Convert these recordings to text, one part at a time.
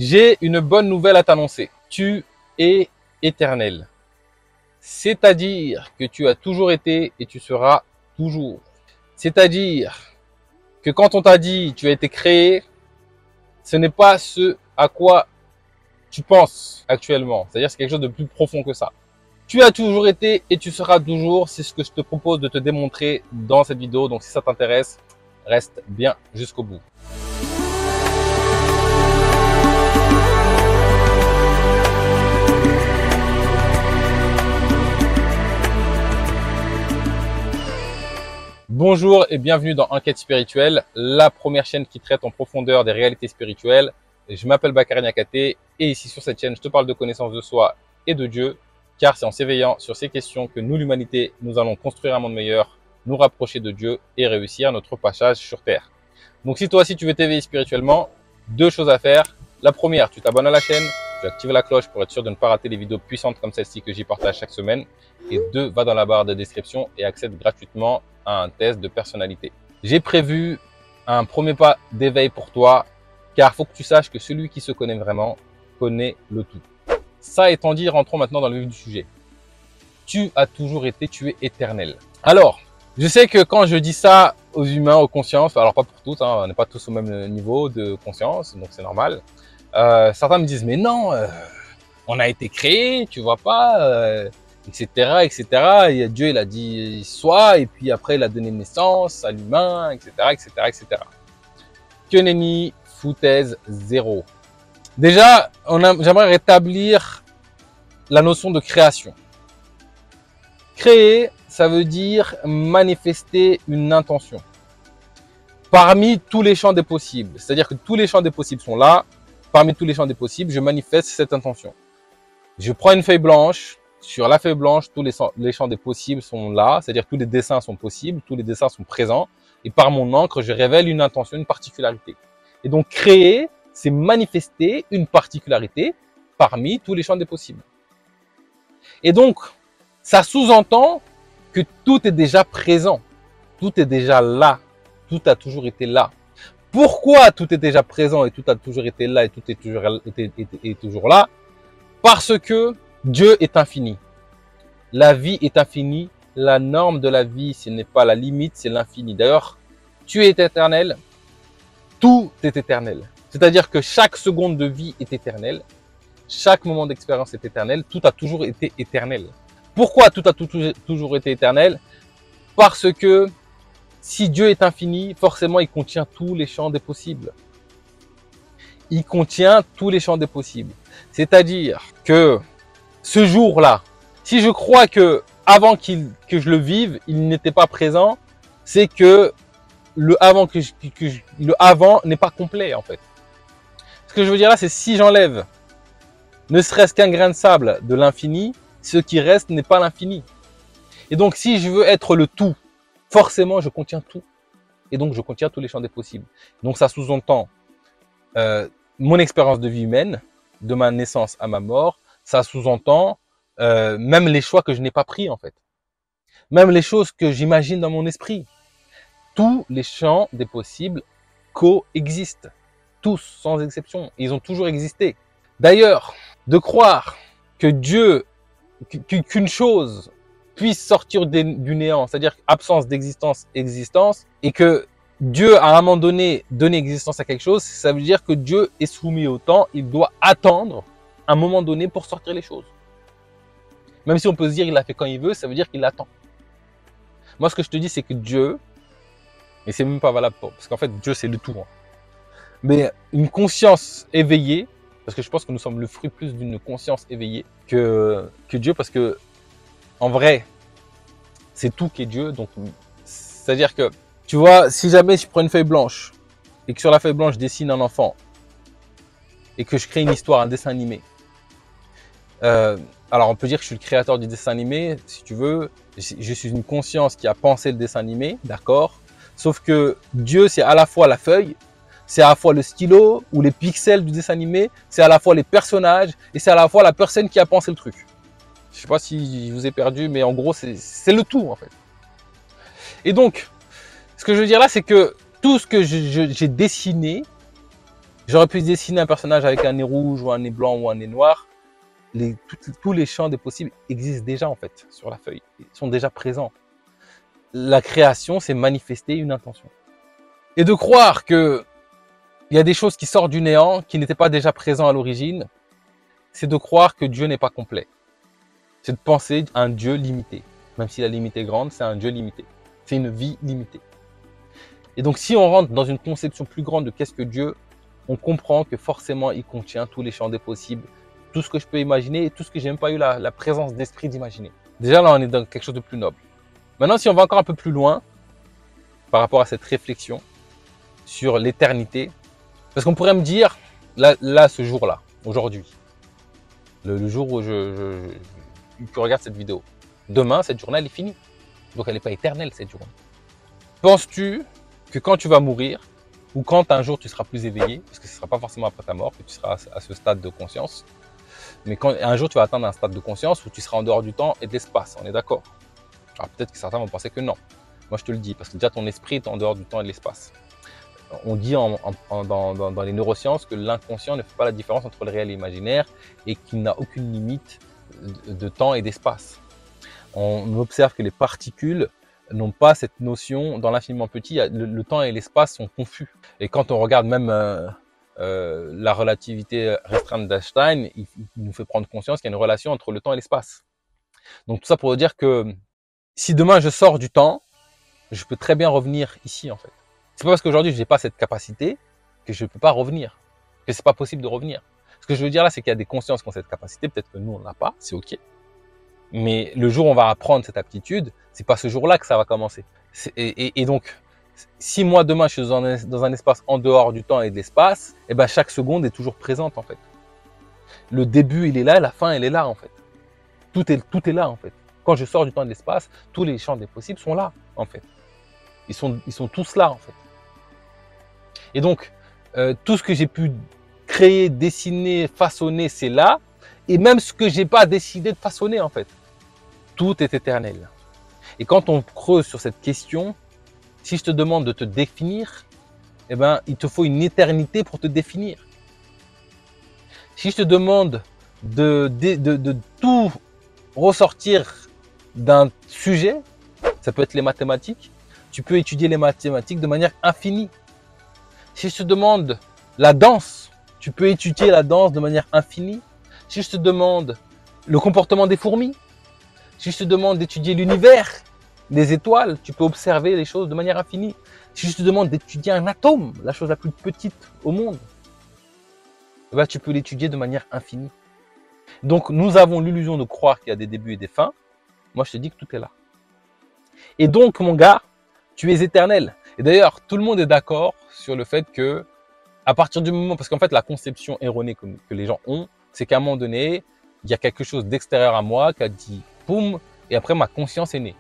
J'ai une bonne nouvelle à t'annoncer. Tu es éternel. C'est-à-dire que tu as toujours été et tu seras toujours. C'est-à-dire que quand on t'a dit tu as été créé, ce n'est pas ce à quoi tu penses actuellement. C'est-à-dire que c'est quelque chose de plus profond que ça. Tu as toujours été et tu seras toujours. C'est ce que je te propose de te démontrer dans cette vidéo. Donc si ça t'intéresse, reste bien jusqu'au bout. Bonjour et bienvenue dans Enquête spirituelle, la première chaîne qui traite en profondeur des réalités spirituelles. Je m'appelle Bakary Niakaté et ici sur cette chaîne, je te parle de connaissance de soi et de Dieu, car c'est en s'éveillant sur ces questions que nous, l'humanité, nous allons construire un monde meilleur, nous rapprocher de Dieu et réussir notre passage sur Terre. Donc si toi aussi tu veux t'éveiller spirituellement, deux choses à faire. La première, tu t'abonnes à la chaîne, tu actives la cloche pour être sûr de ne pas rater les vidéos puissantes comme celle-ci que j'y partage chaque semaine. Et deux, va dans la barre de description et accède gratuitement à un test de personnalité. J'ai prévu un premier pas d'éveil pour toi, car il faut que tu saches que celui qui se connaît vraiment connaît le tout. Ça étant dit, rentrons maintenant dans le vif du sujet. Tu as toujours été, tu es éternel. Alors, je sais que quand je dis ça aux humains, aux consciences, alors pas pour tous, on n'est pas tous au même niveau de conscience, donc c'est normal. Certains me disent, mais non, on a été créé, tu vois pas, etc., etc. Et Dieu, il a dit soit, et puis après, il a donné naissance à l'humain, etc., etc., etc. Que nenni, foutaise, zéro. Déjà, j'aimerais rétablir la notion de création. Créer, ça veut dire manifester une intention. Parmi tous les champs des possibles, c'est-à-dire que tous les champs des possibles sont là. Parmi tous les champs des possibles, je manifeste cette intention. Je prends une feuille blanche. Sur la feuille blanche, tous les champs des possibles sont là, c'est-à-dire tous les dessins sont possibles, tous les dessins sont présents. Et par mon encre, je révèle une intention, une particularité. Et donc, créer, c'est manifester une particularité parmi tous les champs des possibles. Et donc, ça sous-entend que tout est déjà présent. Tout est déjà là. Tout a toujours été là. Pourquoi tout est déjà présent et tout a toujours été là et tout est toujours là? Parce que Dieu est infini. La vie est infinie. La norme de la vie, ce n'est pas la limite, c'est l'infini. D'ailleurs, tu es éternel. Tout est éternel. C'est-à-dire que chaque seconde de vie est éternelle. Chaque moment d'expérience est éternel. Tout a toujours été éternel. Pourquoi tout a toujours été éternel? Parce que si Dieu est infini, forcément, il contient tous les champs des possibles. Il contient tous les champs des possibles. C'est-à-dire que ce jour-là, si je crois que avant que je le vive, il n'était pas présent, c'est que le avant n'est pas complet en fait. Ce que je veux dire là, c'est si j'enlève ne serait-ce qu'un grain de sable de l'infini, ce qui reste n'est pas l'infini. Et donc si je veux être le tout, forcément je contiens tout. Et donc je contiens tous les champs des possibles. Donc ça sous-entend mon expérience de vie humaine, de ma naissance à ma mort. Ça sous-entend même les choix que je n'ai pas pris en fait. Même les choses que j'imagine dans mon esprit. Tous les champs des possibles coexistent. Tous, sans exception. Ils ont toujours existé. D'ailleurs, de croire que Dieu, qu'une chose puisse sortir du néant, c'est-à-dire absence d'existence, existence, et que Dieu, à un moment donné, donner existence à quelque chose, ça veut dire que Dieu est soumis au temps, il doit attendre un moment donné pour sortir les choses. Même si on peut se dire qu'il l'a fait quand il veut, ça veut dire qu'il attend. Moi, ce que je te dis, c'est que Dieu, et c'est même pas valable parce qu'en fait, Dieu, c'est le tout. Mais une conscience éveillée, parce que je pense que nous sommes le fruit plus d'une conscience éveillée que Dieu, parce que en vrai, c'est tout qui est Dieu. Donc, c'est-à-dire que, tu vois, si jamais je prends une feuille blanche et que sur la feuille blanche, je dessine un enfant et que je crée une histoire, un dessin animé, alors on peut dire que je suis le créateur du dessin animé, si tu veux. Je suis une conscience qui a pensé le dessin animé, d'accord? Sauf que Dieu, c'est à la fois la feuille, c'est à la fois le stylo ou les pixels du dessin animé, c'est à la fois les personnages et c'est à la fois la personne qui a pensé le truc. Je sais pas si je vous ai perdu, mais en gros, c'est le tout en fait. Et donc, ce que je veux dire là, c'est que tout ce que j'ai dessiné, J'aurais pu dessiner un personnage avec un nez rouge ou un nez blanc ou un nez noir. Tous les champs des possibles existent déjà en fait sur la feuille. Ils sont déjà présents. La création, c'est manifester une intention. Et de croire que il y a des choses qui sortent du néant, qui n'étaient pas déjà présentes à l'origine, c'est de croire que Dieu n'est pas complet. C'est de penser à un Dieu limité. Même si la limite est grande, c'est un Dieu limité. C'est une vie limitée. Et donc, si on rentre dans une conception plus grande de qu'est-ce que Dieu, on comprend que forcément, il contient tous les champs des possibles, tout ce que je peux imaginer et tout ce que j'ai même pas eu la présence d'esprit d'imaginer. Déjà, là, on est dans quelque chose de plus noble. Maintenant, si on va encore un peu plus loin, par rapport à cette réflexion sur l'éternité, parce qu'on pourrait me dire, là ce jour-là, aujourd'hui, le jour où tu regardes cette vidéo, demain, cette journée, elle est finie. Donc, elle n'est pas éternelle, cette journée. Penses-tu que quand tu vas mourir, ou quand un jour tu seras plus éveillé, parce que ce ne sera pas forcément après ta mort que tu seras à ce stade de conscience, mais quand un jour tu vas atteindre un stade de conscience où tu seras en dehors du temps et de l'espace, on est d'accord? Alors peut-être que certains vont penser que non. Moi je te le dis, parce que déjà ton esprit est en dehors du temps et de l'espace. On dit dans les neurosciences que l'inconscient ne fait pas la différence entre le réel et l'imaginaire et qu'il n'a aucune limite de temps et d'espace. On observe que les particules n'ont pas cette notion dans l'infiniment petit. Le temps et l'espace sont confus. Et quand on regarde même la relativité restreinte d'Einstein, il nous fait prendre conscience qu'il y a une relation entre le temps et l'espace. Donc tout ça pour dire que si demain je sors du temps, je peux très bien revenir ici en fait. C'est pas parce qu'aujourd'hui je n'ai pas cette capacité que je ne peux pas revenir, que c'est pas possible de revenir. Ce que je veux dire là, c'est qu'il y a des consciences qui ont cette capacité, peut-être que nous on l'a pas, c'est ok. Mais le jour où on va apprendre cette aptitude, c'est pas ce jour-là que ça va commencer. Et donc, si moi demain je suis dans un espace en dehors du temps et de l'espace, et ben chaque seconde est toujours présente en fait. Le début il est là, la fin elle est là en fait. Tout est là en fait. Quand je sors du temps et de l'espace, tous les champs des possibles sont là en fait. Ils sont tous là en fait. Et donc, tout ce que j'ai pu créer, dessiner, façonner, c'est là. Et même ce que j'ai pas décidé de façonner en fait. Tout est éternel. Et quand on creuse sur cette question, si je te demande de te définir, eh ben, il te faut une éternité pour te définir. Si je te demande de tout ressortir d'un sujet, ça peut être les mathématiques, tu peux étudier les mathématiques de manière infinie. Si je te demande la danse, tu peux étudier la danse de manière infinie. Si je te demande le comportement des fourmis, si je te demande d'étudier l'univers, les étoiles, tu peux observer les choses de manière infinie. Si je te demande d'étudier un atome, la chose la plus petite au monde, bah, tu peux l'étudier de manière infinie. Donc nous avons l'illusion de croire qu'il y a des débuts et des fins. Moi je te dis que tout est là. Et donc mon gars, tu es éternel. Et d'ailleurs, tout le monde est d'accord sur le fait que, à partir du moment, parce qu'en fait la conception erronée que les gens ont, c'est qu'à un moment donné, il y a quelque chose d'extérieur à moi qui a dit boum, et après ma conscience est née.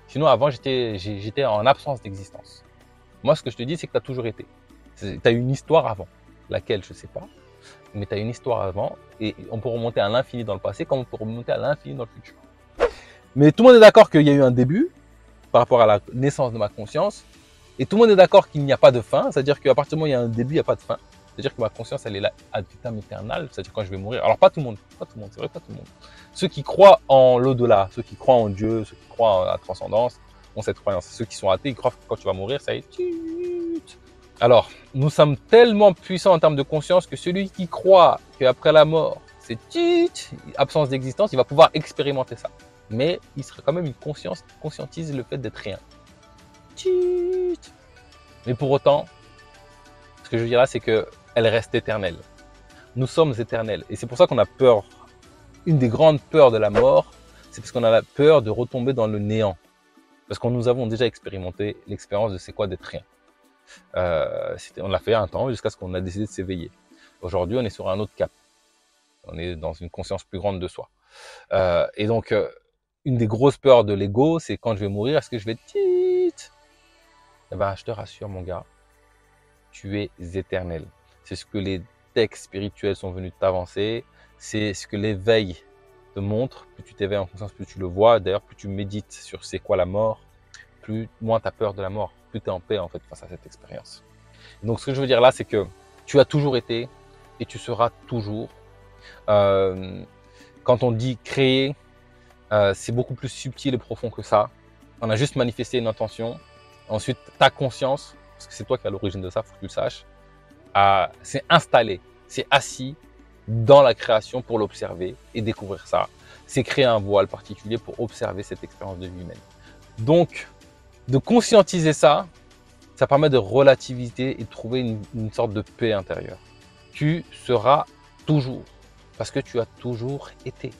Sinon avant j'étais en absence d'existence. Moi ce que je te dis c'est que tu as toujours été. Tu as une histoire avant, laquelle je ne sais pas, mais tu as une histoire avant et on peut remonter à l'infini dans le passé comme on peut remonter à l'infini dans le futur. Mais tout le monde est d'accord qu'il y a eu un début par rapport à la naissance de ma conscience et tout le monde est d'accord qu'il n'y a pas de fin, c'est-à-dire qu'à partir du moment où il y a un début, il n'y a pas de fin. C'est-à-dire que ma conscience, elle est là ad vitam aeternam, c'est-à-dire quand je vais mourir. Alors pas tout le monde, c'est vrai, pas tout le monde. Ceux qui croient en l'au-delà, ceux qui croient en Dieu, ceux qui croient en la transcendance, ont cette croyance. Ceux qui sont athées, ils croient que quand tu vas mourir, ça y est. Alors, nous sommes tellement puissants en termes de conscience que celui qui croit qu'après la mort, c'est absence d'existence, il va pouvoir expérimenter ça. Mais il sera quand même une conscience qui conscientise le fait d'être rien. Mais pour autant, ce que je veux dire là, c'est qu'elle reste éternelle. Nous sommes éternels. Et c'est pour ça qu'on a peur. Une des grandes peurs de la mort, c'est parce qu'on a la peur de retomber dans le néant. Parce que nous avons déjà expérimenté l'expérience de c'est quoi d'être rien. On l'a fait un temps jusqu'à ce qu'on a décidé de s'éveiller. Aujourd'hui, on est sur un autre cap. On est dans une conscience plus grande de soi. Et donc, une des grosses peurs de l'ego, c'est quand je vais mourir, est-ce que je vais être Eh ben, je te rassure, mon gars, tu es éternel. C'est ce que les textes spirituels sont venus t'avancer. C'est ce que l'éveil te montre. Plus tu t'éveilles en conscience, plus tu le vois. D'ailleurs, plus tu médites sur c'est quoi la mort, moins tu as peur de la mort, plus tu es en paix en fait face à cette expérience. Donc, ce que je veux dire là, c'est que Tu as toujours été et tu seras toujours. Euh, Quand on dit créer, c'est beaucoup plus subtil et profond que ça. On a juste manifesté une intention. Ensuite, ta conscience, parce que c'est toi qui es à l'origine de ça, il faut que tu le saches, c'est installé, c'est assis dans la création pour l'observer et découvrir ça. C'est créer un voile particulier pour observer cette expérience de vie humaine. Donc, de conscientiser ça, ça permet de relativiser et de trouver une sorte de paix intérieure. Tu seras toujours, parce que tu as toujours été.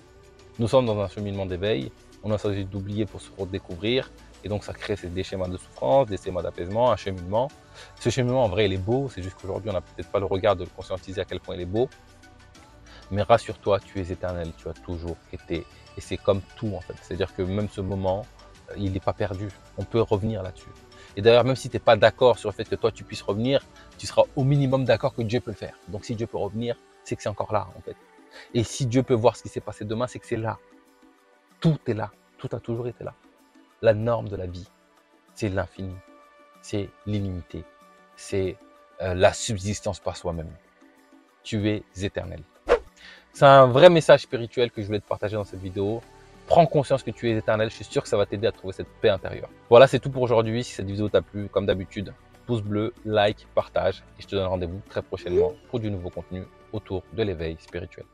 Nous sommes dans un cheminement d'éveil, on a choisi d'oublier pour se redécouvrir, et donc ça crée des schémas de souffrance, des schémas d'apaisement, un cheminement. Ce cheminement, en vrai, il est beau, c'est juste qu'aujourd'hui, on n'a peut-être pas le regard de le conscientiser à quel point il est beau. Mais rassure-toi, tu es éternel, tu as toujours été. Et c'est comme tout, en fait. C'est-à-dire que même ce moment, il n'est pas perdu. On peut revenir là-dessus. Et d'ailleurs, même si tu n'es pas d'accord sur le fait que toi, tu puisses revenir, tu seras au minimum d'accord que Dieu peut le faire. Donc, si Dieu peut revenir, c'est que c'est encore là, en fait. Et si Dieu peut voir ce qui s'est passé demain, c'est que c'est là. Tout est là. Tout a toujours été là. La norme de la vie, c'est l'infini. C'est l'illimité. C'est la subsistance par soi-même. Tu es éternel. C'est un vrai message spirituel que je voulais te partager dans cette vidéo. Prends conscience que tu es éternel. Je suis sûr que ça va t'aider à trouver cette paix intérieure. Voilà, c'est tout pour aujourd'hui. Si cette vidéo t'a plu, comme d'habitude, pouce bleu, like, partage. Et je te donne rendez-vous très prochainement pour du nouveau contenu autour de l'éveil spirituel.